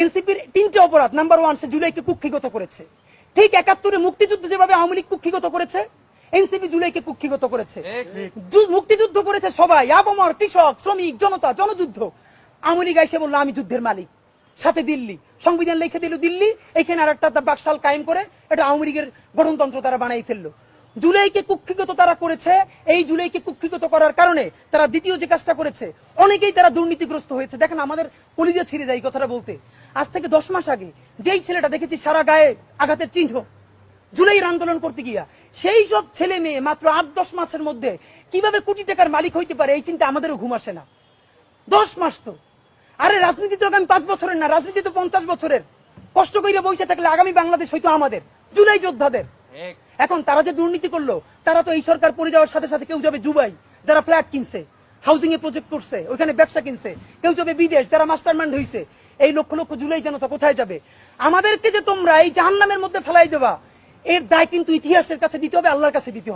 এনসিপির তিনটে অপরাধ। নাম্বার 1, সে জুলাইকে কুক্ষিগত করেছে। ঠিক 71-এ মুক্তিযুদ্ধ যেভাবে আওয়ামী লীগ কুক্ষিগত করেছে, এনসিপি জুলাইকে কুক্ষিগত করেছে। মুক্তিযুদ্ধ করেছে সবাই, আবমর, কৃষক, শ্রমিক, জনতা, জনযুদ্ধ। আওয়ামী লীগ এসে বললো আমি যুদ্ধের মালিক, সাথে দিল্লি সংবিধান লিখে দিল দিল্লি, এখানে আর একটা বাকশাল কায়েম করে এটা আওয়ামী লীগের গঠনতন্ত্র তারা বানাই ফেললো। জুলাইকে কুক্ষিগত তারা করেছে। এই জুলাইকে কুক্ষিগত করার কারণে তারা দ্বিতীয় যে কাজটা করেছে, অনেকেই তারা দুর্নীতিগ্রস্ত হয়েছে। দেখেন, আমাদের কলিজা ছিঁড়ে যায় এই কথাটা বলতে। আজ থেকে 10 মাস আগে যেই ছেলেটা দেখেছি সারা গায়ে আঘাতের চিহ্ন, জুলাইয়ের আন্দোলন করতে গিয়া, সেই সব ছেলে মেয়ে মাত্র 8-10 মাসের মধ্যে কিভাবে কোটি টাকার মালিক হইতে পারে, এই চিন্তা আমাদেরও ঘুম আসে না। 10 মাস তো, আরে রাজনীতি তো আগামী 5 বছরের না, রাজনীতি তো 50 বছরের। কষ্ট করে বসে থাকলে আগামী বাংলাদেশ হয়তো আমাদের, জুলাই যোদ্ধাদের। এখন তারা যে দুর্নীতি করলো, তারা তো এই সরকার পড়ে যাওয়ার সাথে সাথে কেউ যাবে দুবাই, যারা ফ্ল্যাট কিনছে, হাউজিং এ প্রজেক্ট করছে, ওইখানে ব্যবসা কিনছে, কেউ যাবে বিদেশ, যারা মাস্টারমাইন্ড হইছে। এই লক্ষ লক্ষ জুলাই জনতা কোথায় যাবে? আমাদেরকে যে তোমরা এই জাহান্নামের মধ্যে ফেলাই দেবা, এর দায় কিন্তু ইতিহাসের কাছে দিতে হবে, আল্লাহর কাছে দিতে হবে।